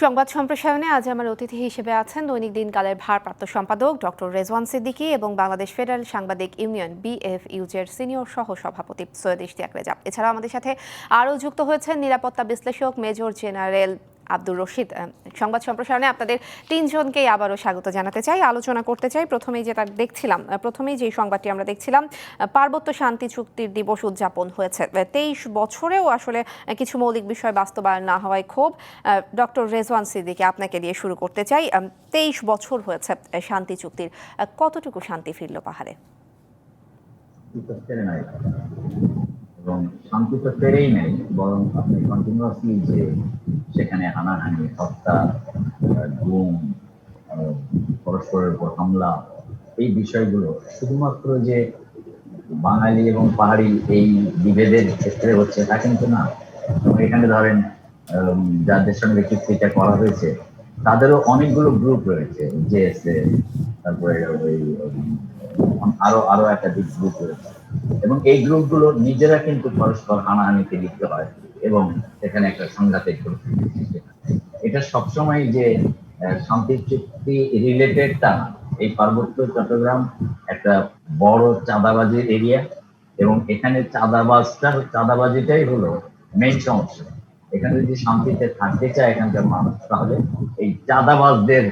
সংবাদ সম্প্রসারণে আজ আমার অতিথি হিসেবে আছেন দৈনিক দিনকালের ভারপ্রাপ্ত সম্পাদক ডক্টর রেজওয়ান সিদ্দিকী এবং বাংলাদেশ ফেডারেল সাংবাদিক ইউনিয়ন বিএফইউজের সিনিয়র সহ সভাপতি সৈয়দ ইশতিয়াক রেজা। এছাড়াও আমাদের সাথে আরও যুক্ত হয়েছেন নিরাপত্তা বিশ্লেষক মেজর জেনারেল আব্দুর রশিদ। সংবাদ সম্প্রসারণে আপনাদের তিনজনকেই আবারও স্বাগত জানাতে চাই, আলোচনা করতে চাই। প্রথমেই যে সংবাদটি আমরা দেখছিলাম, পার্বত্য শান্তি চুক্তির দিবস উদযাপন হয়েছে। 23 বছরেও আসলে কিছু মৌলিক বিষয় বাস্তবায়ন না হওয়ায় ক্ষোভ। ডক্টর রেজওয়ান সিদ্দিকী, আপনাকে দিয়ে শুরু করতে চাই। 23 বছর হয়েছে শান্তি চুক্তির, কতটুকু শান্তি ফিরল পাহাড়ে? এবং শান্তি তো ফেরেই নেই, বরং আপনি কন্টিনিউয়াসলি যে সেখানে হানাহানি, হত্যা, গুম, পরস্পরের উপর হামলা, এই বিষয়গুলো শুধুমাত্র যে বাঙালি এবং পাহাড়ি এই বিভেদের ক্ষেত্রে হচ্ছে তা কিন্তু না। এবং এখানে ধরেন যাদের সঙ্গে চুক্তিটা করা হয়েছে তাদেরও অনেকগুলো গ্রুপ রয়েছে, জেএসএ, তারপরে ওই আরো আরো একাধিক গ্রুপ রয়েছে, এবং এই গ্রুপগুলো নিজেরা কিন্তু পরস্পর হানাহানিতে লিপ্ত হয় এবং এখানে একটা সংঘাতের পরিস্থিতি সৃষ্টি হয়। এটা সবসময় যে শান্তি চুক্তি রিলেটেড তা না। এই পার্বত্য চট্টগ্রাম একটা বড় চাঁদাবাজির এরিয়া, এবং এখানে চাঁদাবাজিটাই হলো মেইন সমস্যা। এখানে যদি শান্তিতে থাকতে চায় এখানকার মানুষ, তাহলে এই চাঁদাবাজদের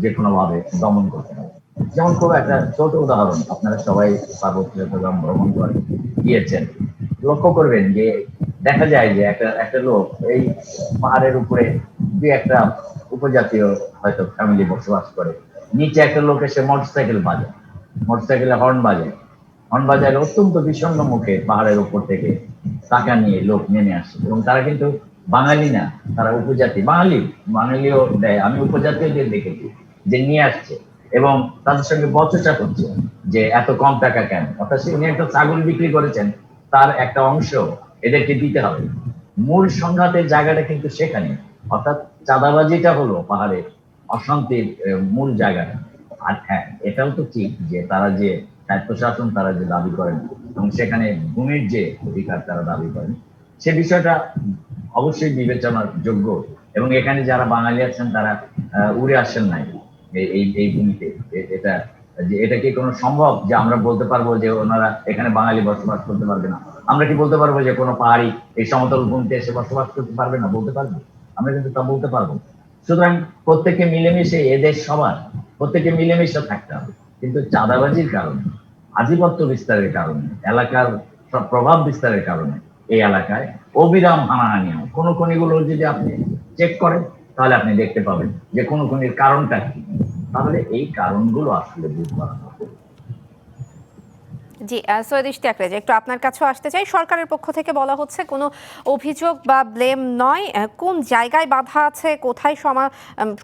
যে কোনো ভাবে দমন করতে হবে। যেমন খুব একটা ছোট উদাহরণ, আপনারা সবাই পার্বত্য চট্টগ্রাম ভ্রমণ করে গিয়েছেন, লক্ষ্য করবেন যে দেখা যায় যে একটা লোক এই পাহাড়ের উপরে দুই একটা উপজাতীয় হয়তো ফ্যামিলি বসবাস করে, নিচে একটা লোক এসে মোটরসাইকেলে হর্ন বাজায় অত্যন্ত বিষণ্ণ মুখে পাহাড়ের উপর থেকে টাকা নিয়ে লোক নেমে আসে, এবং তারা কিন্তু বাঙালি না, তারা উপজাতি। বাঙালিও দেয়, আমি উপজাতীয়দের দেখেছি যে নিয়ে আসছে এবং তাদের সঙ্গে বচসা করছে যে এত কম টাকা কেন, অর্থাৎ উনি একটা ছাগল বিক্রি করেছেন, তার একটা অংশ এদেরকে দিতে হবে। মূল সংঘাতের জায়গাটা কিন্তু সেখানে, অর্থাৎ চাঁদাবাজিটা হলো পাহাড়ে অশান্তির মূল জায়গাটা। আর হ্যাঁ, এটাও তো ঠিক যে তারা যে স্বায়ত্তশাসন তারা যে দাবি করেন এবং সেখানে ভূমির যে অধিকার তারা দাবি করেন, সে বিষয়টা অবশ্যই বিবেচনার যোগ্য। এবং এখানে যারা বাঙালি আছেন তারা উড়ে আসেন নাই এই ভূমিতে। এটা যে এটা কি কোনো সম্ভব যে আমরা বলতে পারবো যে ওনারা এখানে বাঙালি বসবাস করতে পারবে না? আমরা কি বলতে পারবো যে কোনো পাহাড়ি এই সমতল ভূমিতে এসে বসবাস করতে পারবে না? বলতে পারবো? আমরা কিন্তু তা বলতে পারবো। সুতরাং প্রত্যেকে মিলেমিশে, এদেশ সবার, প্রত্যেকে মিলেমিশে থাকতে হবে। কিন্তু চাঁদাবাজির কারণে, আধিপত্য বিস্তারের কারণে, এলাকার সব প্রভাব বিস্তারের কারণে এই এলাকায় অবিরাম হানাহানি হয়। কোন খনিগুলো যদি আপনি চেক করেন তাহলে আপনি দেখতে পাবেন যে কোন খনির কারণটা কি। তাহলে এই কারণগুলো আসলে বুঝবার। জি, সৈয়দ ইশতিয়াক রেজা, একটু আপনার কাছেও আসতে চাই। সরকারের পক্ষ থেকে বলা হচ্ছে কোনো অভিযোগ বা ব্লেম নয়, কোন জায়গায় বাধা আছে,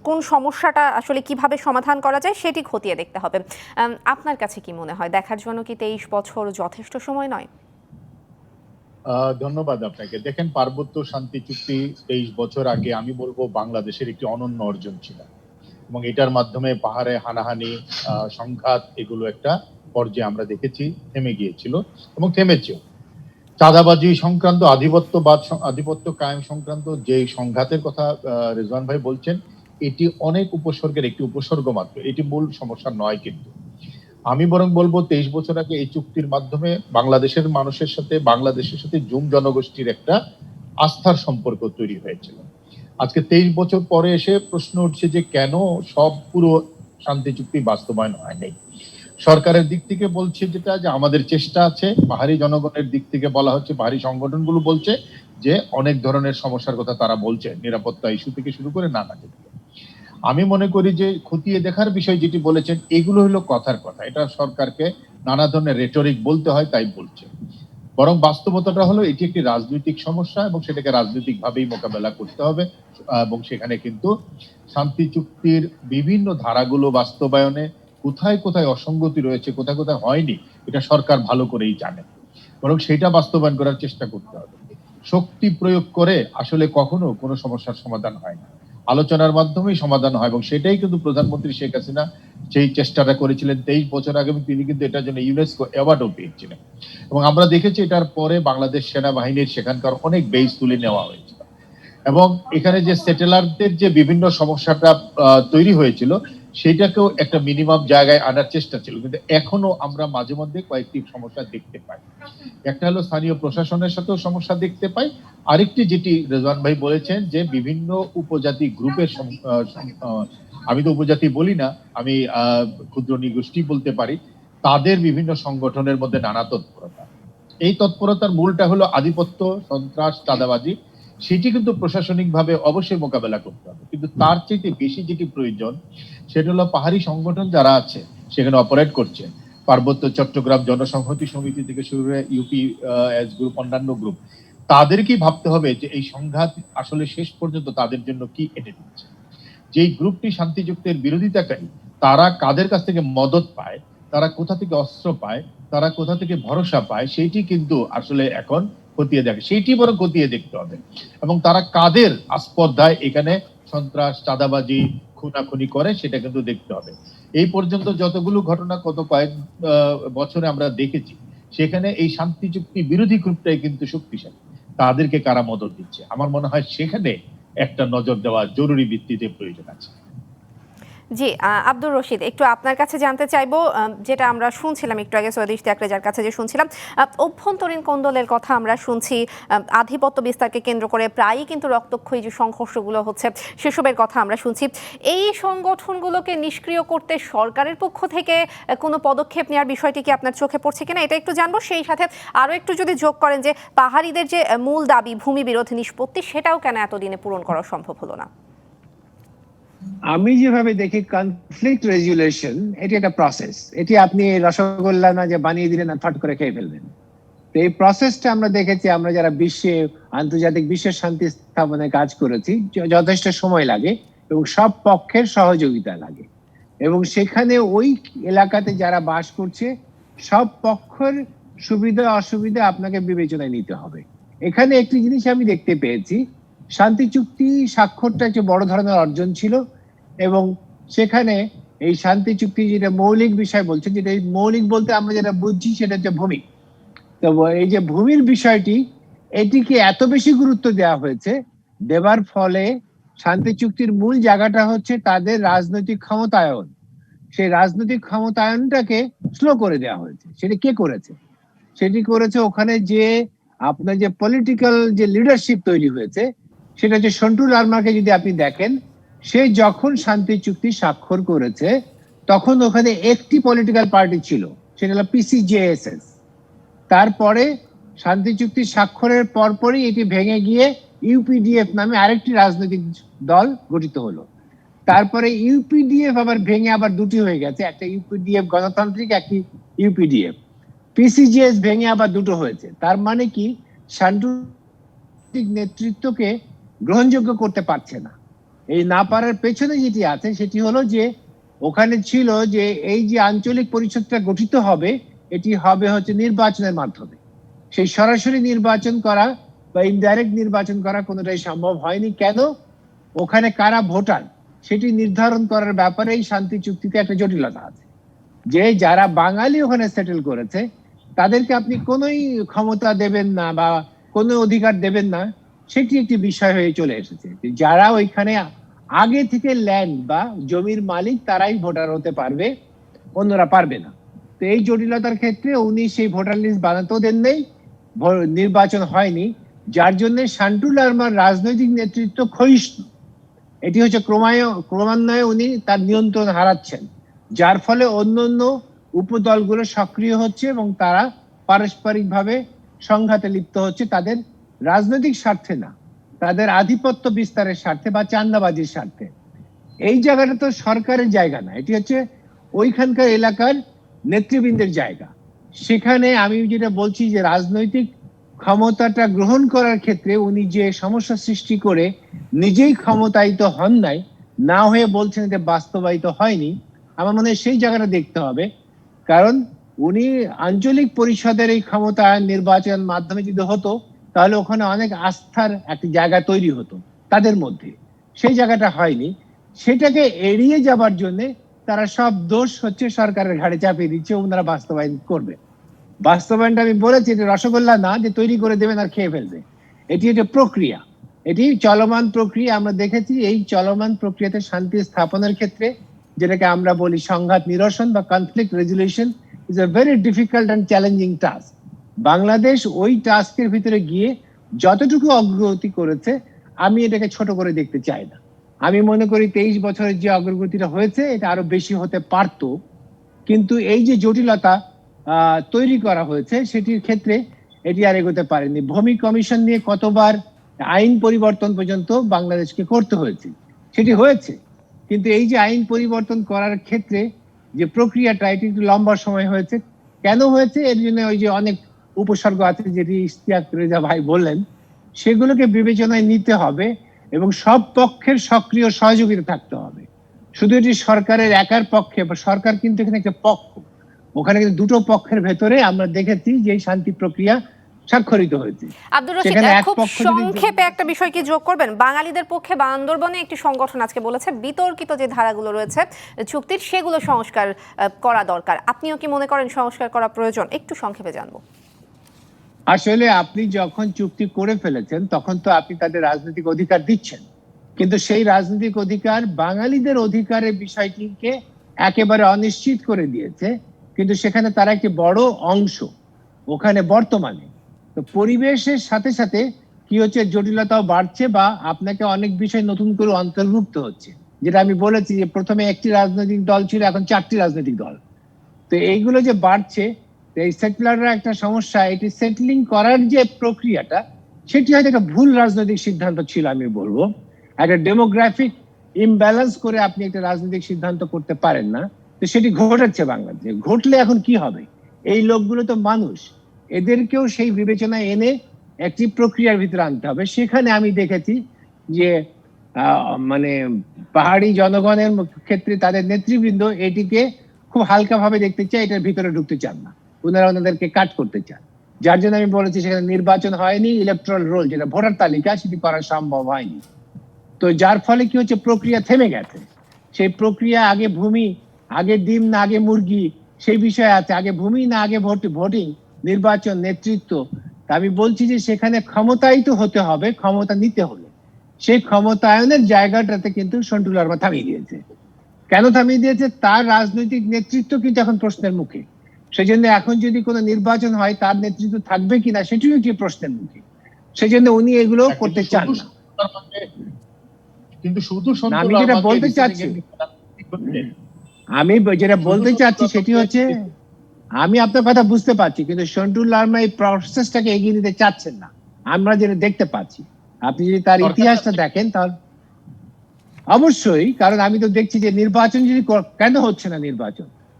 কোন সমস্যাটা আসলে কিভাবে সমাধান করা যায় সেটি খতিয়ে দেখতে হবে। আপনার কাছে কি মনে হয়, দেখার জন্য কি 23 বছর যথেষ্ট সময় নয়? ধন্যবাদ আপনাকে। দেখেন, পার্বত্য শান্তি চুক্তি 23 বছর আগে আমি বলবো বাংলাদেশের একটি অনন্য অর্জন ছিল, এবং এটার মাধ্যমে পাহাড়ে হানাহানি, সংঘাত, এগুলো একটা পর্যায়ে আমরা দেখেছি থেমে গিয়েছিল এবং থেমেছেও। চাঁদাবাজি সংক্রান্ত, আধিপত্য কায়েম সংক্রান্ত যে সংঘাতের কথা রেজওয়ান ভাই বলছেন, এটি অনেক উপসর্গের একটি উপসর্গ মাত্র, এটি মূল সমস্যা নয়। কিন্তু আমি বরং বলবো 23 বছর আগে এই চুক্তির মাধ্যমে বাংলাদেশের মানুষের সাথে, বাংলাদেশের সাথে জুম জনগোষ্ঠীর একটা আস্থার সম্পর্ক তৈরি হয়েছিল। আজকে 23 বছর পরে এসে প্রশ্ন উঠছে যে কেন পুরো শান্তি চুক্তি বাস্তবায়ন হয় নাই। সরকারের দিক থেকে বলছে যেটা, যে আমাদের চেষ্টা আছে, পাহাড়ি জনগণের দিক থেকে বলা হচ্ছে, পাহাড়ি সংগঠনগুলো বলছে যে অনেক ধরনের সমস্যার কথা তারা বলছে, নিরাপত্তা ইস্যু থেকে শুরু করে নানা কিছু। আমি মনে করি যে খতিয়ে দেখার বিষয় যেটি বলেছেন, এগুলো হলো কথার কথা, এটা সরকারকে নানা ধরনের রেটরিক বলতে হয় তাই বলছে। বরং বাস্তবতাটা হলো এটি একটি রাজনৈতিক সমস্যা এবং সেটাকে রাজনৈতিক ভাবেই মোকাবেলা করতে হবে। এবং সেখানে কিন্তু শান্তি চুক্তির বিভিন্ন ধারাগুলো বাস্তবায়নে কোথায় কোথায় অসঙ্গতি রয়েছে, কোথায় কোথায় হয়নি, এটা সরকার ভালো করেই জানে। বরং সেটা বাস্তবায়ন করার চেষ্টা করতে হবে। শক্তি প্রয়োগ করে আসলে কখনো কোনো সমস্যার সমাধান হয় না, আলোচনার মাধ্যমেই সমাধান হয়, এবং সেটাই কিন্তু প্রধানমন্ত্রী শেখ হাসিনা সেই চেষ্টাটা করেছিলেন 23 বছর আগে, এবং তিনি কিন্তু এটার জন্য ইউনেস্কো অ্যাওয়ার্ডও পেয়েছিলেন। এবং আমরা দেখেছি এটার পরে বাংলাদেশ সেনাবাহিনীর সেখানকার অনেক বেস তুলে নেওয়া হয়েছিল। এবং এখানে যে সেটেলারদের যে বিভিন্ন সমস্যাটা তৈরি হয়েছিল সেটাকেও একটা মিনিমাম জায়গায় আনার চেষ্টা ছিল, কিন্তু এখনো আমরা মাঝে মধ্যে কয়েকটি সমস্যা দেখতে পাই। একটা হলো স্থানীয় প্রশাসনের সাথেও সমস্যা দেখতে পাই, আরেকটি যেটি রেজওয়ান ভাই বলেছেন যে বিভিন্ন উপজাতি গ্রুপের আমি তো উপজাতি বলি না, আমি ক্ষুদ্র নৃগোষ্ঠী বলতে পারি, তাদের বিভিন্ন সংগঠনের মধ্যে নানা তৎপরতা। এই তৎপরতার মূলটা হলো আধিপত্য, সন্ত্রাস, চাঁদাবাজি। সেটি কিন্তু প্রশাসনিকভাবে অবশ্যই মোকাবেলা করতে হবে, কিন্তু তার চাইতে বেশি যেটি প্রয়োজন সেটা হলো পাহাড়ি সংগঠন যারা আছে সেখানে অপারেট করছে, পার্বত্য চট্টগ্রাম জনসংহতি সমিতি থেকে শুরু করে ইউপি এস গ্রুপ, অন্যান্য গ্রুপ, তাদেরকেই ভাবতে হবে যে এই সংঘাত আসলে শেষ পর্যন্ত তাদের জন্য কি এনে দিচ্ছে। যেই গ্রুপটি শান্তি চুক্তির বিরোধিতাকারী, তারা কাদের কাছ থেকে মদত পায়, তারা কোথা থেকে অস্ত্র পায়, তারা কোথা থেকে ভরসা পায়, সেইটি কিন্তু আসলে এখন খতিয়ে দেখে, সেইটি বরং খতিয়ে দেখতে হবে। এবং তারা কাদের আস্পর্ধায় এখানে সন্ত্রাস, চাঁদাবাজি, খুনাখুনি করে সেটা কিন্তু দেখতে হবে। এই পর্যন্ত যতগুলো ঘটনা গত কয়েক বছরে আমরা দেখেছি, সেখানে এই শান্তি চুক্তি বিরোধী গ্রুপটাই কিন্তু শক্তিশালী। তাদেরকে কারা মদত দিচ্ছে, আমার মনে হয় সেখানে একটা নজর দেওয়া জরুরি ভিত্তিতে প্রয়োজন আছে। জি, আব্দুর রশিদ, একটু আপনার কাছে জানতে চাইবো, যেটা আমরা শুনছিলাম একটু আগে সৈয়দ ইশতিয়াক রেজার কাছে যে শুনছিলাম, অভ্যন্তরীণ কোন্দলের কথা আমরা শুনছি, আধিপত্য বিস্তারকে কেন্দ্র করে প্রায়ই কিন্তু রক্তক্ষয়ী যে সংঘর্ষগুলো হচ্ছে সেসবের কথা আমরা শুনছি। এই সংগঠনগুলোকে নিষ্ক্রিয় করতে সরকারের পক্ষ থেকে কোনো পদক্ষেপ নেওয়ার বিষয়টি কি আপনার চোখে পড়ছে কিনা এটা একটু জানবো। সেই সাথে আরও একটু যদি যোগ করেন যে পাহাড়িদের যে মূল দাবি ভূমি বিরোধ নিষ্পত্তি, সেটাও কেন এতদিনে পূরণ করা সম্ভব হলো না? আমি যেভাবে দেখি কনফ্লিক্ট রেজুলেশন, এটি একটা প্রসেস। এটি আপনি রসগোল্লা না যে বানিয়ে দিলেন আর ফট করে খেয়ে ফেলবেন। তো এই প্রসেসটা আমরা দেখেছি, আমরা যারা বিশ্বে আন্তর্জাতিক বিশ্বের শান্তি স্থাপনায় কাজ করেছি, যথেষ্ট সময় লাগে এবং সব পক্ষের সহযোগিতা লাগে। এবং সেখানে ওই এলাকাতে যারা বাস করছে সব পক্ষের সুবিধা অসুবিধা আপনাকে বিবেচনায় নিতে হবে। এখানে একটি জিনিস আমি দেখতে পেয়েছি, শান্তি চুক্তি স্বাক্ষরটা একটা বড় ধরনের অর্জন ছিল এবং সেখানে এই শান্তি চুক্তি যেটা মৌলিক বিষয় বলছে, যেটা মৌলিক বলতে আমরা যেটা বুঝছি সেটা হচ্ছে ভূমি। তো এই যে ভূমির বিষয়টি, এটিকে এত বেশি গুরুত্ব দেওয়া হয়েছে, দেবার ফলে শান্তি চুক্তির মূল জায়গাটা হচ্ছে তাদের রাজনৈতিক ক্ষমতায়ন। সেই রাজনৈতিক ক্ষমতায়নটাকে স্লো করে দেওয়া হয়েছে। সেটা কে করেছে? সেটি করেছে ওখানে যে আপনার যে পলিটিক্যাল যে লিডারশিপ তৈরি হয়েছে, সেটা হচ্ছে সন্টু লারমাকে যদি আপনি দেখেন, সে যখন শান্তি চুক্তি স্বাক্ষর করেছে তখন ওখানে একটি পলিটিক্যাল পার্টি ছিল, সেটা হলো পিসিজেএসএস। তারপরে শান্তি চুক্তি স্বাক্ষরের পরপরই এটি ভেঙে গিয়ে ইউপিডিএফ নামে আরেকটি রাজনৈতিক দল গঠিত হলো। তারপরে ইউপিডিএফ আবার ভেঙে আবার দুটি হয়ে গেছে, একটা ইউপিডিএফ গণতান্ত্রিক, একটি ইউপিডিএফ। পিসিজেএস ভেঙে আবার দুটো হয়েছে। তার মানে কি, শান্তি নেতৃত্বকে গ্রহণযোগ্য করতে পারছে না। এই না পারার পেছনে যেটি আছে সেটি হলো যে ওখানে ছিল যে এই যে আঞ্চলিক পরিষদটা গঠিত হবে, এটি হবে হচ্ছে নির্বাচনের মাধ্যমে। সেই সরাসরি নির্বাচন করা বা ইনডাইরেক্ট নির্বাচন করা কোনোটাই সম্ভব হয়নি। কেন? ওখানে কারা ভোটার সেটি নির্ধারণ করার ব্যাপারে এই শান্তি চুক্তিতে একটা জটিলতা আছে, যে যারা বাঙালি ওখানে সেটেল করেছে তাদেরকে আপনি কোনোই ক্ষমতা দেবেন না বা কোনো অধিকার দেবেন না, সেটি একটি বিষয় হয়ে চলে এসেছে। যারা ওইখানে আগে থেকে ল্যান্ড বা জমির মালিক তারাই ভোটার হতে পারবে, অন্যরা পারবে না। তো এই জটিলতার ক্ষেত্রে উনি সেই ভোটার লিস্ট বানাতেও দেন নেই, নির্বাচন হয়নি, যার জন্য শান্টু লারমার রাজনৈতিক নেতৃত্ব ক্ষয়িষ্ণু। এটি হচ্ছে ক্রমান্বয়ে উনি তার নিয়ন্ত্রণ হারাচ্ছেন, যার ফলে অন্যান্য উপদলগুলো সক্রিয় হচ্ছে এবং তারা পারস্পরিকভাবে সংঘাতে লিপ্ত হচ্ছে, তাদের রাজনৈতিক স্বার্থে না, তাদের আধিপত্য বিস্তারের স্বার্থে বা চাঁদাবাজির স্বার্থে। এই জায়গাটা তো সরকারের জায়গা না, এটি হচ্ছে ওইখানকার এলাকার নেতৃবৃন্দের জায়গা। সেখানে আমি যেটা বলছি যে রাজনৈতিক ক্ষমতাটা গ্রহণ করার ক্ষেত্রে উনি যে সমস্যা সৃষ্টি করে নিজেই ক্ষমতায়িত হন নাই, না হয়ে বলছেন যে বাস্তবায়িত হয়নি, আমার মনে হয় সেই জায়গাটা দেখতে হবে। কারণ উনি আঞ্চলিক পরিষদের এই ক্ষমতায়ন নির্বাচন মাধ্যমে যদি হতো তাহলে ওখানে অনেক আস্থার একটি জায়গা তৈরি হতো তাদের মধ্যে, সেই জায়গাটা হয়নি। সেটাকে এড়িয়ে যাবার জন্য তারা সব দোষ হচ্ছে সরকারের ঘাড়ে চাপিয়ে দিচ্ছে, ওনারা বাস্তবায়ন করবে। বাস্তবায়নটা আমি বলেছি, এটা রসগোল্লা না যে তৈরি করে দেবেন আর খেয়ে ফেলবে, এটি একটা প্রক্রিয়া। এটি চলমান প্রক্রিয়া। আমরা দেখেছি এই চলমান প্রক্রিয়াতে শান্তি স্থাপনের ক্ষেত্রে, যেটাকে আমরা বলি সংঘাত নিরসন বা conflict resolution, is a very difficult and challenging task. Bangladesh ওই টাস্কের ভিতরে গিয়ে যতটুকু অগ্রগতি করেছে, আমি এটাকে ছোট করে দেখতে চাই না। আমি মনে করি 23 বছরের যে অগ্রগতিটা হয়েছে এটা আরো বেশি হতে পারত, কিন্তু এই যে জটিলতা তৈরি করা হয়েছে সেটির ক্ষেত্রে এটি আর এগোতে পারেনি। ভূমি কমিশন নিয়ে কতবার আইন পরিবর্তন পর্যন্ত বাংলাদেশকে করতে হয়েছে, সেটি হয়েছে, কিন্তু এই যে আইন পরিবর্তন করার ক্ষেত্রে যে প্রক্রিয়াটা এটি একটু লম্বা সময় হয়েছে। কেন হয়েছে? এর জন্য ওই যে অনেক উপসর্গ আছে যেটি ইশতিয়াক রেজা ভাই বললেন, সেগুলোকে বিবেচনায় নিতে হবে এবং সব পক্ষের সক্রিয় সহযোগিতা থাকতে হবে। শুধু এটি সরকারের একার পক্ষে, বা সরকার কিন্তু এখানে একটা পক্ষ, ওখানে কিন্তু দুটো পক্ষের ভেতরে আমরা দেখেছি যে শান্তি প্রক্রিয়া স্বাক্ষরিত হয়েছে। আব্দুর রশিদ, খুব সংক্ষেপে একটা বিষয় কি যোগ করবেন? বাঙালিদের পক্ষে বান্দরবনে একটি সংগঠন আজকে বলেছে বিতর্কিত যে ধারাগুলো রয়েছে চুক্তির, সেগুলো সংস্কার করা দরকার। আপনিও কি মনে করেন সংস্কার করা প্রয়োজন? একটু সংক্ষেপে জানবো। আসলে আপনি যখন চুক্তি করে ফেলেছেন তখন তো আপনি তাদের রাজনৈতিক অধিকার দিচ্ছেন, কিন্তু সেই রাজনৈতিক অধিকার বাঙালিদের অধিকারের বিষয়টিকে একেবারে অনিশ্চিত করে দিয়েছে। কিন্তু সেখানে তারা একটি বড় অংশ ওখানে বর্তমানে, তো পরিবেশের সাথে সাথে কি হচ্ছে, জটিলতাও বাড়ছে বা আপনাকে অনেক বিষয় নতুন করে অন্তর্ভুক্ত হচ্ছে। যেটা আমি বলেছি যে প্রথমে একটি রাজনৈতিক দল ছিল, এখন 4টি রাজনৈতিক দল। তো এইগুলো যে বাড়ছে, এই সেটলাররা একটা সমস্যা, এটি সেটলিং করার যে প্রক্রিয়াটা সেটি হয়তো একটা ভুল রাজনৈতিক সিদ্ধান্ত ছিল। আমি বলবো একটা ডেমোগ্রাফিক ইমব্যালেন্স করে আপনি একটা রাজনৈতিক সিদ্ধান্ত করতে পারেন না। তো সেটি ঘটেছে বাংলাদেশে। ঘটলে এখন কি হবে? এই লোকগুলো তো মানুষ, এদেরকেও সেই বিবেচনায় এনে একটি প্রক্রিয়ার ভিতরে আনতে হবে। সেখানে আমি দেখেছি যে মানে পাহাড়ি জনগণের ক্ষেত্রে তাদের নেতৃবৃন্দ এটিকে খুব হালকা ভাবে দেখতে চায়, এটার ভিতরে ঢুকতে চান না, ওনারা ওনাদেরকে কাট করতে চান। যার জন্য আমি বলেছি সেখানে নির্বাচন হয়নি, ইলেকট্রাল রোল যেটা ভোটার তালিকা সেটি করা সম্ভব হয়নি। তো যার ফলে কি হচ্ছে, প্রক্রিয়া থেমে গেছে। সেই প্রক্রিয়া আগে ভূমি, আগে ডিম না আগে মুরগি, সেই বিষয় আছে। আগে ভূমি না আগে ভোটিং, নির্বাচন, নেতৃত্ব। আমি বলছি যে সেখানে ক্ষমতায়িত হতে হবে, ক্ষমতা নিতে হলে সেই ক্ষমতায়নের জায়গাটাতে কিন্তু সন্টু লারমা থামিয়ে দিয়েছে। কেন থামিয়ে দিয়েছে? তার রাজনৈতিক নেতৃত্ব কিন্তু এখন প্রশ্নের মুখে। সেই জন্য এখন যদি কোনো নির্বাচন হয় তার নেতৃত্ব থাকবে কিনা সেটিও একটি প্রশ্নের মুখে। সেই জন্য উনি এগুলো করতে চান না। কিন্তু শুধু আমি যেটা বলতে চাচ্ছি, আমি যেটা বলতে চাচ্ছি সেটি হচ্ছে, আমি আপনার কথা বুঝতে পারছি, কিন্তু সন্টু লারমা এই প্রসেসটাকে এগিয়ে নিতে চাচ্ছেন না, আমরা যেটা দেখতে পাচ্ছি। আপনি যদি তার ইতিহাসটা দেখেন তাহলে অবশ্যই, কারণ আমি তো দেখছি যে নির্বাচন যদি কেন হচ্ছে না,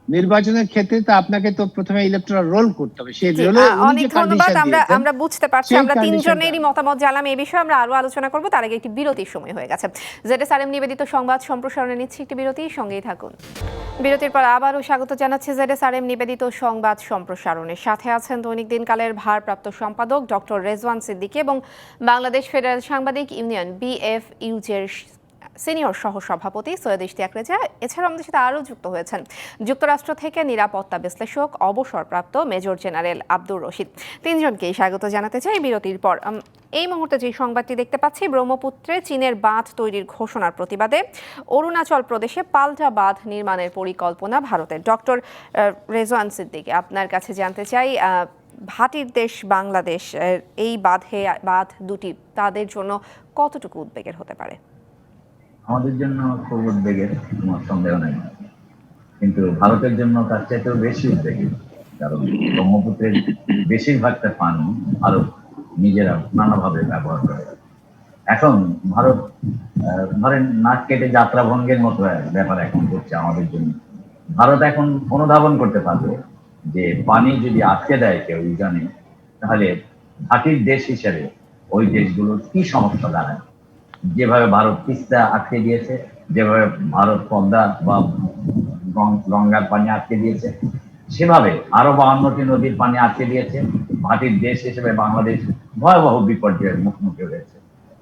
নির্বাচনের ক্ষেত্রে তো আপনাকে তো প্রথমে ইলেকট্রাল রোল করতে হবে। সেই রোলে অনেক ধন্যবাদ। আমরা বুঝতে পারছি, আমরা তিনজনেরই মতামত জানলাম। এই বিষয়ে আমরা আরো আলোচনা করব, তার আগে একটি বিরতির সময় হয়ে গেছে। ZSRM নিবেদিত সংবাদ সম্প্রসারণে নিচ্ছে একটি বিরতি, সঙ্গেই থাকুন। বিরতির পর আবারও স্বাগত জানাচ্ছি ZSRM নিবেদিত সংবাদ সম্প্রসারণের সাথে আছেন দৈনিক দিনকালের ভারপ্রাপ্ত সম্পাদক ডক্টর রেজওয়ান সিদ্দিকী এবং বাংলাদেশ ফেডারেল সাংবাদিক ইউনিয়ন BFUJ-র সিনিয়র সহ সভাপতি সৈয়দ ইশতিয়াক রেজা। এছাড়া আমাদের সাথে আরও যুক্ত হয়েছেন যুক্তরাষ্ট্র থেকে নিরাপত্তা বিশ্লেষক অবসরপ্রাপ্ত মেজর জেনারেল আব্দুর রশিদ। তিনজনকেই স্বাগত জানাতে চাই বিরতির পর। এই মুহূর্তে যে সংবাদটি দেখতে পাচ্ছি, ব্রহ্মপুত্রে চীনের বাঁধ তৈরির ঘোষণার প্রতিবাদে অরুণাচল প্রদেশে পাল্টা বাঁধ নির্মাণের পরিকল্পনা ভারতের। ডক্টর রেজওয়ান সিদ্দিকী, আপনার কাছে জানতে চাই, ভাটির দেশ বাংলাদেশ এই বাঁধ দুটি তাদের জন্য কতটুকু উদ্বেগের হতে পারে? আমাদের জন্য খুব উদ্বেগের, কোনো সন্দেহ নেই, কিন্তু ভারতের জন্য তার চাইতেও বেশি উদ্বেগের। কারণ ব্রহ্মপুত্রের বেশিরভাগটা পানি ভারত নিজেরা নানাভাবে ব্যবহার করে। এখন ভারত ধরেন নাক কেটে যাত্রা ভঙ্গের মতো ব্যাপার এখন করছে আমাদের জন্য। ভারত এখন অনুধাবন করতে পারবে যে পানি যদি আটকে দেয় কেউ জানে, তাহলে ভাটির দেশ হিসেবে ওই দেশগুলোর কি সমস্যা দাঁড়ায়। যেভাবে ভারত তিস্তা আটকে দিয়েছে, যেভাবে ভারত পদ্মা বা গঙ্গার পানি আটকে দিয়েছে, সেভাবে আরো 52টি নদীর পানি আটকে দিয়েছে। ভাটির দেশ হিসেবে বাংলাদেশ ভয়াবহ বিপর্যয়ের মুখোমুখি হয়েছে।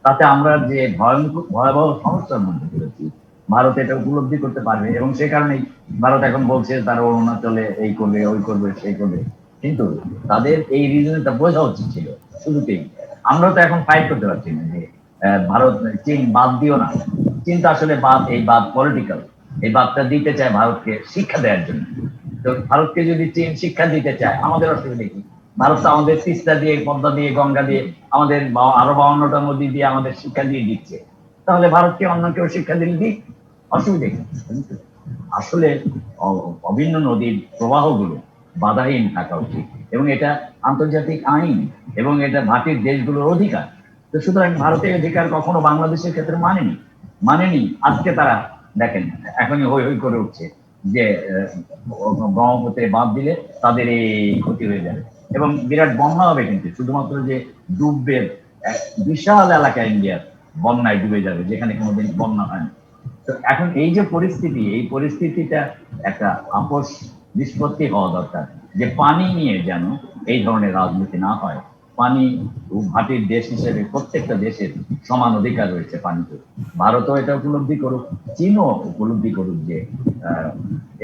তাতে আমরা যে ভয়াবহ সমস্যার মধ্যে পড়েছি, ভারত এটা উপলব্ধি করতে পারবে এবং সে কারণেই ভারত এখন বলছে তারা অরুণাচলে এই করবে, ওই করবে, সেই করবে। কিন্তু তাদের এই রিজনটা বোঝা উচিত ছিল শুরুতেই। আমরা তো এখন ফাইট করতে পারছি না যে ভারত চীন বাদ দিও না। চীন তো আসলে বাদ, এই বাদ পলিটিক্যাল, এই বাদটা দিতে চায় ভারতকে শিক্ষা দেওয়ার জন্য। তো ভারতকে যদি চীন শিক্ষা দিতে চায়, আমাদের অসুবিধা কি? ভারত তো আমাদের তিস্তা দিয়ে, পদ্মা দিয়ে, গঙ্গা দিয়ে, আমাদের আরো 52টা নদী দিয়ে আমাদের শিক্ষা দিয়ে দিচ্ছে। তাহলে ভারতকে অন্য কেউ শিক্ষা দিলে দিক, অসুবিধা কি? আসলে অভিন্ন নদীর প্রবাহগুলো বাধাহীন থাকা উচিত, এবং এটা আন্তর্জাতিক আইন এবং এটা ভাটির দেশগুলোর অধিকার। তো সুতরাং ভারতের অধিকার কখনো বাংলাদেশের ক্ষেত্রে মানেনি। আজকে তারা দেখেন এখনই হই হই করে উঠছে যে ব্রহ্মপুত্রে বাঁধ দিলে তাদের এই ক্ষতি হয়ে যাবে এবং বিরাট বন্যা হবে, কিন্তু শুধুমাত্র যে ডুববে এক বিশাল এলাকা ইন্ডিয়ার বন্যায় ডুবে যাবে, যেখানে কোনোদিন বন্যা হয়নি। তো এখন এই যে পরিস্থিতি, এই পরিস্থিতিটা একটা আপোষ নিষ্পত্তি হওয়া দরকার, যে পানি নিয়ে যেন এই ধরনের রাজনীতি না হয়। পানি ভাটির দেশ হিসেবে প্রত্যেকটা দেশের সমান অধিকার রয়েছে পানিতে। ভারতও এটা উপলব্ধি করুক, চীনও উপলব্ধি করুক যে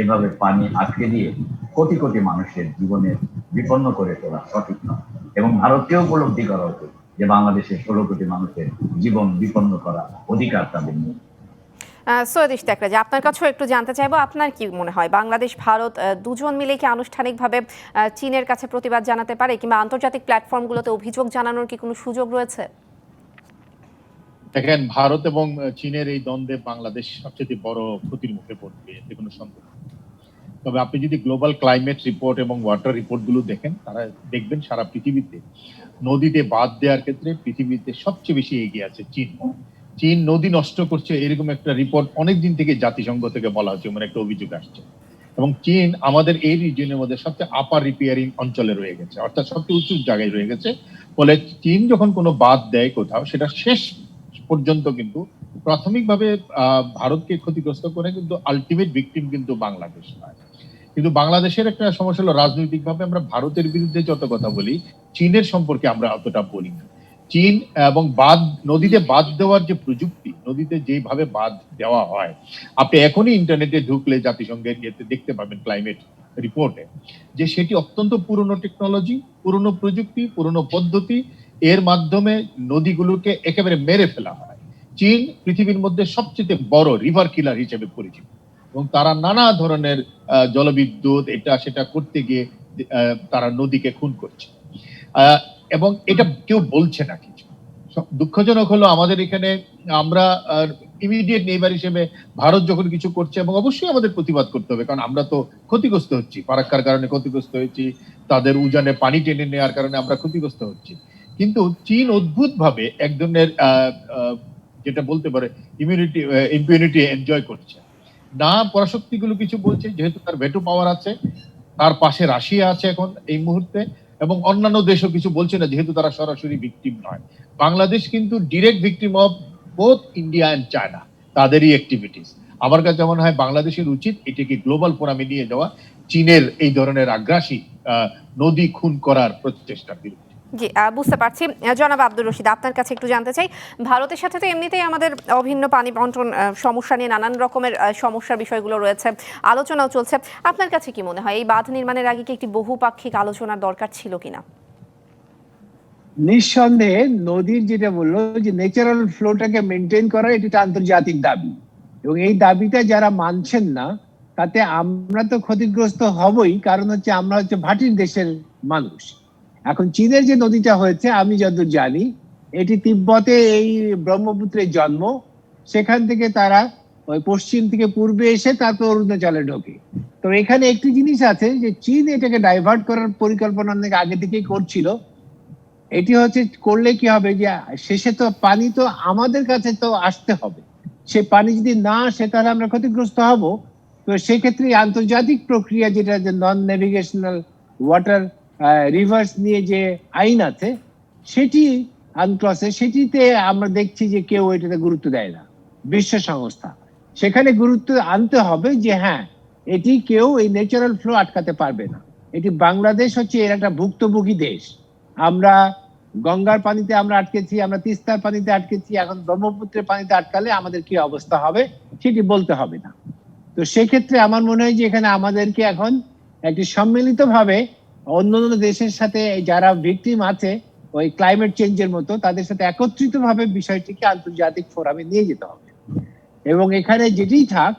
এভাবে পানি আটকে দিয়ে কোটি কোটি মানুষের জীবনের বিপন্ন করে তোলা সঠিক নয়। এবং ভারতকেও উপলব্ধি করা উচিত যে বাংলাদেশের 16 কোটি মানুষের জীবন বিপন্ন করা অধিকার তাদের নেই। সৈয়দ ইশতিয়াক রেজা, আপনার কাছেও একটু জানতে চাইবো, আপনার কি মনে হয় বাংলাদেশ ভারত দুজন মিলে কি আনুষ্ঠানিকভাবে চীনের কাছে প্রতিবাদ জানাতে পারে, কিংবা আন্তর্জাতিক প্ল্যাটফর্মগুলোতে অভিযোগ জানানোর কি কোনো সুযোগ রয়েছে? দেখেন, ভারত এবং চীনের এই দ্বন্দ্বে বাংলাদেশ সবচেয়ে বড় ক্ষতির মুখে পড়বে, এতে কোনো সন্দেহ নেই। তবে আপনি যদি গ্লোবাল ক্লাইমেট রিপোর্ট এবং ওয়াটার রিপোর্ট গুলো দেখেন, তারা দেখবেন সারা পৃথিবীতে নদীতে বাঁধ দেওয়ার ক্ষেত্রে পৃথিবীতে সবচেয়ে বেশি এগিয়ে আছে চীন। চীন নদী নষ্ট করছে এরকম একটা রিপোর্ট অনেকদিন থেকে জাতিসংঘ থেকে বলা হচ্ছে, মানে একটা অভিযোগ আসছে। এবং চীন আমাদের এই রিজিয়নের মধ্যে সবচেয়ে আপার রিপেয়ারিং অঞ্চলে রয়ে গেছে, অর্থাৎ সবচেয়ে উঁচু জায়গায় রয়ে গেছে। ফলে চীন যখন কোনো বাঁধ দেয় কোথাও, সেটা শেষ পর্যন্ত কিন্তু প্রাথমিকভাবে ভারতকে ক্ষতিগ্রস্ত করে, কিন্তু আলটিমেট ভিকটিম কিন্তু বাংলাদেশ নয়। কিন্তু বাংলাদেশের একটা সমস্যা হলো, রাজনৈতিকভাবে আমরা ভারতের বিরুদ্ধে যত কথা বলি, চীনের সম্পর্কে আমরা অতটা বলি না। চীন এবং বাঁধ, নদীতে বাঁধ দেওয়ার যে প্রযুক্তি, নদীতে যেভাবে বাঁধ দেওয়া হয়, আপনি এখনই ইন্টারনেটে ঢুকলে জাতিসংঘের ইয়েতে দেখতে পাবেন ক্লাইমেট রিপোর্টে, যে সেটি অত্যন্ত পুরনো টেকনোলজি, পুরনো প্রযুক্তি, পুরনো পদ্ধতি, এর মাধ্যমে নদীগুলোকে একেবারে মেরে ফেলা হয়। চীন পৃথিবীর মধ্যে সবচেয়ে বড় রিভার কিলার হিসেবে পরিচিত, এবং তারা নানা ধরনের জলবিদ্যুৎ এটা সেটা করতে গিয়ে তারা নদীকে খুন করছে, এবং এটা কেউ বলছে না কিছু। দুঃখজনক হলো আমাদের এখানে আমরা ইমিডিয়েট নেইবার হিসেবে ভারত যখন কিছু করছে, এবং অবশ্যই আমাদের প্রতিবাদ করতে হবে, কারণ আমরা তো ক্ষতিগ্রস্ত হচ্ছি, ফারাক্কার কারণে ক্ষতিগ্রস্ত হয়েছি, তাদের উজানে পানি টেনে নেওয়ার কারণে আমরা ক্ষতিগ্রস্ত হচ্ছি। কিন্তু চীন অদ্ভুত ভাবে এক ধরনের যেটা বলতে পারে ইম্পিউনিটি এনজয় করছে না। পরাশক্তি গুলো কিছু বলছে, যেহেতু তার ভেটো পাওয়ার আছে, তার পাশে রাশিয়া আছে এখন এই মুহূর্তে, এবং অন্যান্য দেশও কিছু বলছে না, যেহেতু তারা সরাসরি ভিকটিম নয়। বাংলাদেশ কিন্তু direct victim of both India and China, তাদেরই অ্যাক্টিভিটিস। আমার কাছে মনে হয় বাংলাদেশের উচিত এটাকে গ্লোবাল ফোরামে নিয়ে যাওয়া, চীনের এই ধরনের আগ্রাসী নদী খুন করার প্রচেষ্টার বিরুদ্ধে। জি, বুঝতে পারছি। জনাব আব্দুর রশিদ, আপনার কাছে একটু জানতে চাই, ভারতের সাথে তো এমনিতেই আমাদের অভিন্ন পানি বন্টন সমস্যা নিয়ে নানান রকমের সমস্যার বিষয়গুলো রয়েছে, আলোচনাও চলছে। আপনার কাছে কি মনে হয় এই বাঁধ নির্মাণের আগে কি একটি বহুপাক্ষিক আলোচনার দরকার ছিল কিনা? নিঃসন্দেহে নদীর যেটা বললো যে ন্যাচারাল ফ্লোটাকে মেনটেন করা, এটা আন্তর্জাতিক দাবি, এবং এই দাবিটা যারা মানছেন না, তাতে আমরা তো ক্ষতিগ্রস্ত হবই। কারণ হচ্ছে আমরা হচ্ছে ভাটির দেশের মানুষ। এখন চীনের যে নদীটা হয়েছে, আমি যতদূর জানি এটি তিব্বতে এই ব্রহ্মপুত্রের জন্ম, সেখান থেকে তারা ওই পশ্চিম থেকে পূর্বে এসে তারপর অরুণাচলে ঢোকে। তো এখানে একটি জিনিস আছে যে চীন এটাকে ডাইভার্ট করার পরিকল্পনা অনেক আগে থেকেই করছিল। এটি হচ্ছে করলে কি হবে, যে শেষে তো পানি তো আমাদের কাছে তো আসতে হবে, সে পানি যদি না আসে তাহলে আমরা ক্ষতিগ্রস্ত হব। তো সেক্ষেত্রে আন্তর্জাতিক প্রক্রিয়া, যেটা যে নন নেভিগেশনাল ওয়াটার রিভার্স নিয়ে যে আইন আছে, সেটি আনক্লসে, সেটিতে আমরা দেখছি যে কেউ এটাতে গুরুত্ব দেয় না। বিশ্ব সংস্থা সেখানে গুরুত্ব আনতে হবে যে হ্যাঁ, এটি কেউ এই ন্যাচারাল ফ্লো আটকাতে পারবে না। এটি বাংলাদেশ হচ্ছে এর একটা ভুক্তভোগী দেশ। আমরা গঙ্গার পানিতে আমরা আটকেছি, আমরা তিস্তার পানিতে আটকেছি, এখন ব্রহ্মপুত্রের পানিতে আটকালে আমাদের কি অবস্থা হবে সেটি বলতে হবে না। তো সেক্ষেত্রে আমার মনে হয় যে এখানে আমাদেরকে এখন একটি সম্মিলিতভাবে অন্যান্য দেশের সাথে যারা ভিকটিম আছে ওই ক্লাইমেট চেঞ্জের মতো তাদের সাথে একত্রিত ভাবে বিষয়টিকে আন্তর্জাতিক ফোরামে নিয়ে যেতে হবে। এবং এখানে যেটি থাক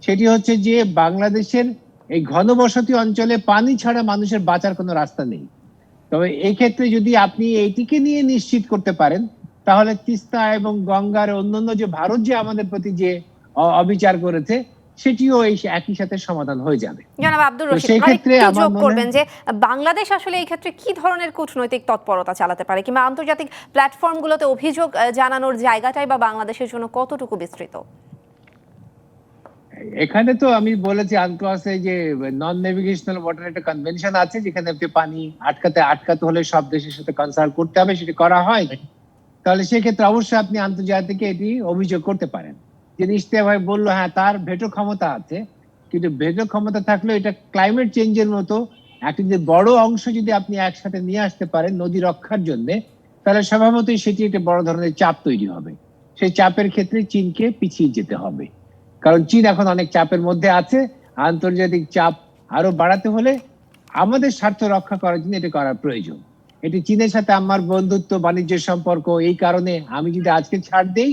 সেটি হচ্ছে যে বাংলাদেশের এই ঘনবসতি অঞ্চলে পানি ছাড়া মানুষের বাঁচার কোনো রাস্তা নেই। তবে এই ক্ষেত্রে যদি আপনি এইটিকে নিয়ে নিশ্চিত করতে পারেন, তাহলে তিস্তা এবং গঙ্গার অন্যান্য যে ভারত যে আমাদের প্রতি যে অবিচার করেছে সেটিও এই একই সাথে সমাধান হয়ে যাবে। জনাব আব্দুর তো রশিদ, সেই ক্ষেত্রে আরেকটু আমার যোগ মনে করবেন যে বাংলাদেশ আসলে এই ক্ষেত্রে কি ধরনের কূটনৈতিক তৎপরতা চালাতে পারে, কিংবা আন্তর্জাতিক প্ল্যাটফর্মগুলোতে অভিযোগ জানানোর জায়গাটাই বা বাংলাদেশের জন্য কতটুকু বিস্তৃত? এখানে তো আমি বলেছি আনক্লসে যে নন নেভিগেশনাল ওয়াটার একটা কনভেনশন আছে, যেখানে আপনি পানি আটকাতে হলে সব দেশের সাথে কনসাল্ট করতে হবে, সেটা করা হয়। তাহলে সেক্ষেত্রে অবশ্যই আপনি আন্তর্জাতিক এটি অভিযোগ করতে পারেন। যে নিশ্চয় ভাই বললো হ্যাঁ তার ভেটো ক্ষমতা আছে, কিন্তু ভেটো ক্ষমতা থাকলেও এটা ক্লাইমেট চেঞ্জের মতো একটা যে বড় অংশ যদি আপনি একসাথে নিয়ে আসতে পারেন নদী রক্ষার জন্য, তাহলে স্বভাবতই সেটি একটা বড় ধরনের চাপ তৈরি হবে। সেই চাপের ক্ষেত্রে চীনকে পিছিয়ে যেতে হবে, কারণ চীন এখন অনেক চাপের মধ্যে আছে। আন্তর্জাতিক চাপ আরো বাড়াতে হলে আমাদের স্বার্থ রক্ষা করার জন্য এটা করার প্রয়োজন। এটি চীনের সাথে আমার বন্ধুত্ব বাণিজ্যের সম্পর্ক, এই কারণে আমি যদি আজকে ছাড় দেই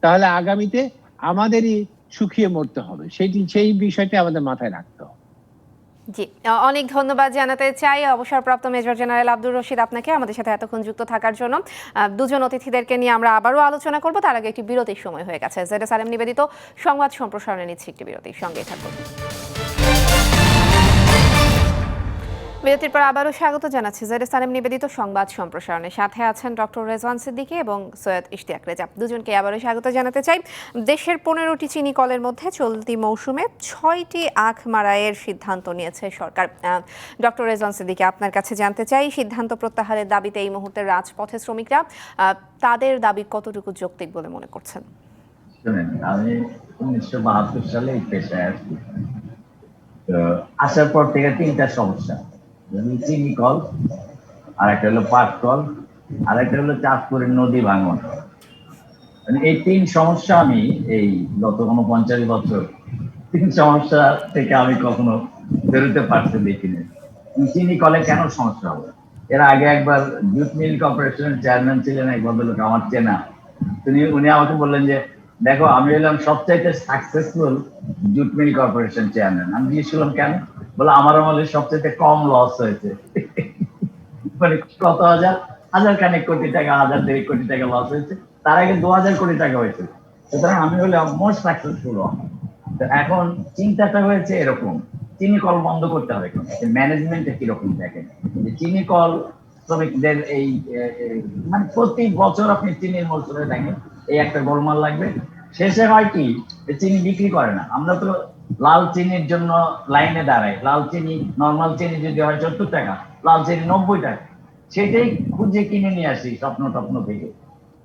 তাহলে আগামীতে আমাদেরই শুকিয়ে মরতে হবে, সেই বিষয়টা আমাদের মাথায় রাখতে হবে। জি, অনেক ধন্যবাদ জানাতে চাই অবসরপ্রাপ্ত মেজর জেনারেল আব্দুর রশিদ আপনাকে আমাদের সাথে এতক্ষণ যুক্ত থাকার জন্য। দুজন অতিথিদেরকে নিয়ে আমরা আবারও আলোচনা করব, তার আগে একটি বিরতির সময় হয়ে গেছে। ZSRM নিবেদিত সংবাদ সম্প্রসারণে নিচ্ছে একটি বিরতির, সঙ্গেই থাকুন। বিরতির পর আবারও স্বাগত জানাচ্ছি ZSRM নিবেদিত সংবাদ সম্প্রসারণে। সাথে আছেন ডক্টর রেজওয়ান সিদ্দিকী এবং সৈয়দ ইশতিয়াক রেজা। দুজনকে আবারও স্বাগত জানাতে চাই। দেশের 15টি চিনি কলের মধ্যে চলতি মৌসুমে 6টি আখ মারাইয়ের সিদ্ধান্ত নিয়েছে সরকার। ডক্টর রেজওয়ান সিদ্দিকী, আপনার কাছে জানতে চাই, সিদ্ধান্ত প্রত্যাহারের দাবিতে এই মুহূর্তে রাজপথে শ্রমিকরা, তাদের দাবি কতটুকু যৌক্তিক বলে মনে করছেন? শুনেন, আমি 1972 সালে এই পেশায় আসি। তো আসার পর থেকে 3টা সমস্যা, চিনি কল, আর একটা হলো পাট কল, আর একটা হলো চাঁদপুরের নদী ভাঙন। এই 3 সমস্যা আমি এই গত 50 বছর 3 সমস্যা থেকে আমি কখনো বেরোতে পারতে দেখিনি। চিনি কলে কেন সমস্যা হবে? এর আগে একবার জুট মিল কর্পোরেশনের চেয়ারম্যান ছিলেন এক ভদ্রলোক, আমার চেনা। উনি আমাকে বললেন যে দেখো, আমি হলাম সবচাইতে successful jute mill corporation chairman. আমি জিজ্ঞেস করলাম কেন? বলে আমার আমলে সবচাইতে কম লস হয়েছে। মানে কত হাজার খানেক কোটি টাকা, 1000 কোটি টাকা লস হয়েছে, তার আগে 2000 কোটি টাকা হয়েছে। সুতরাং আমি হলাম মোস্ট সাকসেসফুল। তো এখন চিন্তাটা হয়েছে এরকম, চিনি কল বন্ধ করতে হবে। ম্যানেজমেন্টে কিরকম দেখেন যে চিনি কল শ্রমিকদের এই মানে প্রতি বছর আপনি চিনির মৌসুমে দেখেন এই একটা গোলমাল লাগবে। শেষে হয় কি, চিনি বিক্রি করে না। আমরা তো লাল চিনির জন্য লাইনে দাঁড়াই। লাল চিনি, নর্মাল চিনি যদি হয় 70 টাকা, লাল চিনি 90 টাকা, সেটাই খুঁজে কিনে নিয়ে আসি স্বপ্ন থেকে।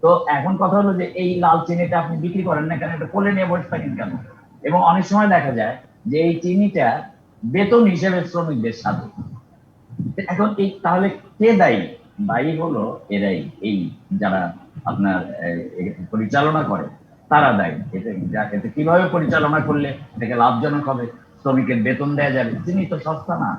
তো এখন কথা হলো যে এই লাল চিনিটা আপনি বিক্রি করেন না কেন, এটা কোলে নিয়ে বসে থাকেন কেন? এবং অনেক সময় দেখা যায় যে এই চিনিটা বেতন হিসেবে শ্রমিকদের সাথে। এখন এই তাহলে কে দায়ী? দায়ী হলো এরাই, এই যারা আপনার পরিচালনা করে তারা দায়ী। এতে কিভাবে পরিচালনা করলে এটাকে লাভজনক হবে, শ্রমিকের বেতন দেওয়া যাবে। চিনি তো সস্তা না,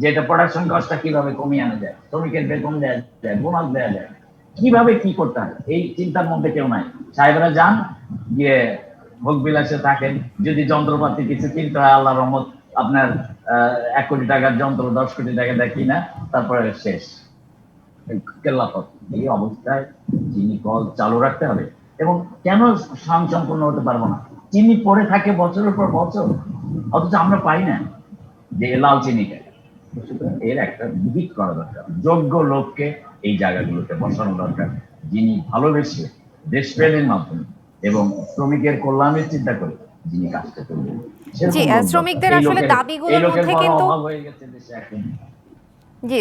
যে এটা প্রোডাকশন কস্টটা কিভাবে কমিয়ে আনা যায়, শ্রমিকের বেতন দেওয়া যায়, বোনাস দেওয়া যায়, কিভাবে কি করতে হয়, এই চিন্তার মধ্যে কেউ নাই। সাহেবরা যান, গিয়ে ভোগ বিলাসে থাকেন। যদি যন্ত্রপাতি কিছু কিনতে হয়, আল্লাহ রহমত আপনার 1 কোটি টাকার যন্ত্র 10 কোটি টাকা দেয় কিনা, তারপরে শেষ কেল্লাপথ। এই অবস্থায় চিনি কল চালু রাখতে হবে। এবং কেন স্বয়ংসম্পূর্ণ হতে পারবো না? চিনি পড়ে থাকে বছরের পর বছর, অথচ আমরা পাই না যে লাল চিনিটা। এর একটা বিহিত করা দরকার, যোগ্য লোককে এই জায়গাগুলোতে বসানো দরকার, যিনি ভালোবেসে দেশপ্রেমের মাধ্যমে এবং শ্রমিকের কল্যাণের চিন্তা করে যিনি কাজটা করবেন। জি, শ্রমিকদের আসলে দাবিগুলোর মধ্যে কিন্তু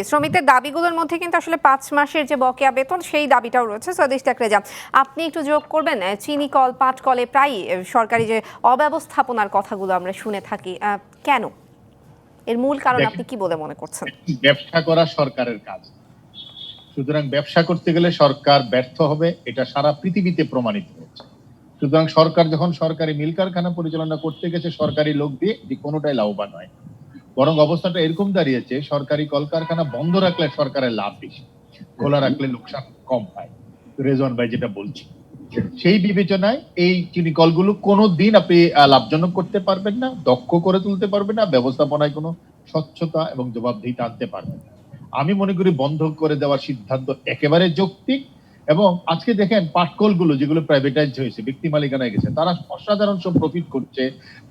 শ্রমিকদের দাবিগুলোর মধ্যে কিন্তু আসলে 5 মাসের যে বকেয়া বেতন, সেই দাবিটাও রয়েছে। সৈয়দ ইশতিয়াক রেজা, আপনি একটু যোগ করবেন, চিনি কল, পাট কলে প্রায় সরকারি যে অব্যবস্থাপনার কথাগুলো আমরা শুনে থাকি, কেন? এর মূল কারণ আপনি কি বলে মনে করছেন? ব্যবসা করা সরকারের কাজ, সুতরাং ব্যবসা করতে গেলে সরকার ব্যর্থ হবে, এটা সারা পৃথিবীতে প্রমাণিত হচ্ছে। সুতরাং সরকার যখন সরকারি মিল কারখানা পরিচালনা করতে গেছে সরকারি লোক দিয়ে, এটি কোনোটাই লাভবান হয়। বরং অবস্থাটা এরকম দাঁড়িয়েছে, সরকারি কলকারখানা বন্ধ রাখলে সরকারের লাভ বেশি। খোলা রাখলে লোকসান কম হয়, রেজওয়ান ভাই যেটা বলছি। সেই বিবেচনায় এই চিনি কলগুলো কোনোদিন আপনি লাভজনক করতে পারবেন না, দক্ষ করে তুলতে পারবেন না, ব্যবস্থাপনায় কোনো স্বচ্ছতা এবং জবাবদিহিতা আনতে পারবেন না। আমি মনে করি বন্ধ করে দেওয়ার সিদ্ধান্ত একেবারে যৌক্তিক। এবং আজকে দেখেন পাটকলগুলো যেগুলো প্রাইভেটাইজ হয়েছে, ব্যক্তি মালিকানায় গেছে, তারা অসাধারণ সব প্রফিট করছে,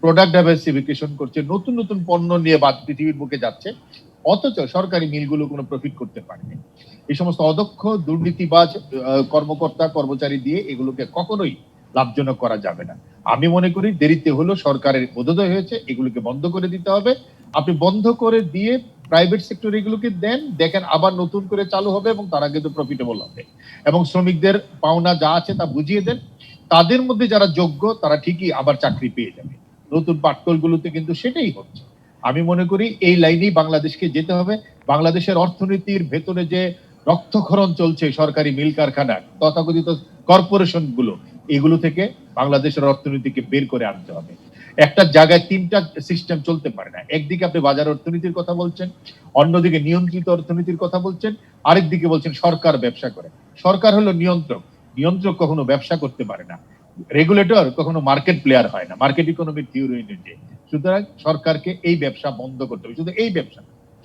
প্রোডাক্ট ডাইভার্সিফিকেশন করছে, নতুন নতুন পণ্য নিয়ে পৃথিবীর বুকে যাচ্ছে, অথচ সরকারি মিলগুলো কোনো প্রফিট করতে পারেনি। এই সমস্ত অদক্ষ দুর্নীতিবাজ কর্মকর্তা কর্মচারী দিয়ে এগুলোকে কখনোই লাভজনক করা যাবে না। আমি মনে করি দেরিতে হলো সরকারের বোধোদয় হয়েছে, এগুলোকে বন্ধ করে দিতে হবে। আপনি বন্ধ করে দিয়ে প্রাইভেট সেক্টর এগুলোকে দেন, দেখেন আবার নতুন করে চালু হবে এবং তারা কিন্তু প্রফিটেবল হবে। এবং শ্রমিকদের পাওনা যা আছে তা বুঝিয়ে দেন, তাদের মধ্যে যারা যোগ্য তারা ঠিকই আবার চাকরি পেয়ে যাবে। নতুন পাটকলগুলোতে কিন্তু সেটাই হচ্ছে। আমি মনে করি এই লাইনেই বাংলাদেশকে যেতে হবে। বাংলাদেশের অর্থনীতির ভেতরে যে রক্তক্ষরণ চলছে সরকারি মিল কারখানা, তথাকথিত কর্পোরেশন গুলো, এগুলো থেকে বাংলাদেশের অর্থনীতিকে বের করে আনতে হবে। একটা জায়গায় তিনটা সিস্টেম চলতে পারে না। একদিকে আপনি বাজার অর্থনীতির কথা বলছেন, অন্যদিকে নিয়ন্ত্রিত অর্থনীতির কথা বলছেন, আরেক দিকে বলছেন সরকার ব্যবসা করে। সরকার হলো নিয়ন্ত্রক, নিয়ন্ত্রক কখনো ব্যবসা করতে পারে না। রেগুলেটর কখনো মার্কেট প্লেয়ার হয় না, মার্কেট ইকোনমির থিওরি অনুযায়ী। সুতরাং সরকারকে এই ব্যবসা বন্ধ করতে হবে, শুধু এই ব্যবসা,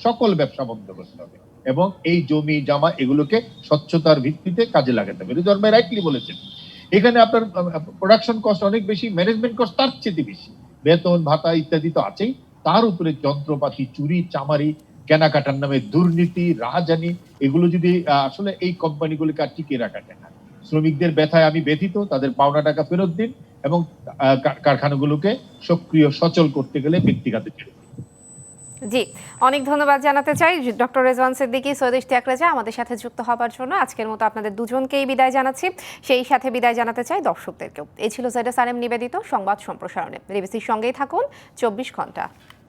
সকল ব্যবসা বন্ধ করতে হবে এবং এই জমি জামা এগুলোকে স্বচ্ছতার ভিত্তিতে কাজে লাগাতে হবে। রিজওয়ান ভাই রাইটলি বলেছেন, এখানে আপনার প্রোডাকশন কস্ট অনেক বেশি, ম্যানেজমেন্ট কস্ট তার চেয়ে বেশি, বেতন ভাতা ইত্যাদি তো আছেই, তার উপরে যন্ত্রপাতি চুরি চামারি, কেনাকাটার নামে দুর্নীতি, রাহাজানি, এগুলো যদি আসলে এই কোম্পানিগুলিকে আর টিকিয়ে রাখা যায় না। শ্রমিকদের ব্যথায় আমি ব্যথিত, তাদের পাওনা টাকা ফেরত দিন এবং কারখানাগুলোকে সক্রিয় সচল করতে গেলে ব্যক্তিগত জি, অনেক ধন্যবাদ জানাতে চাই ডক্টর রেজওয়ান সিদ্দিকী, সৈয়দ ইশতিয়াক রেজা আমাদের সাথে যুক্ত হবার জন্য। আজকের মতো আপনাদের দুজনকেই বিদায় জানাচ্ছি, সেই সাথে বিদায় জানাতে চাই দর্শকদেরকেও। এই ছিল ZSRM নিবেদিত সংবাদ সম্প্রসারণে। বিবিসির সঙ্গেই থাকুন 24 ঘন্টা।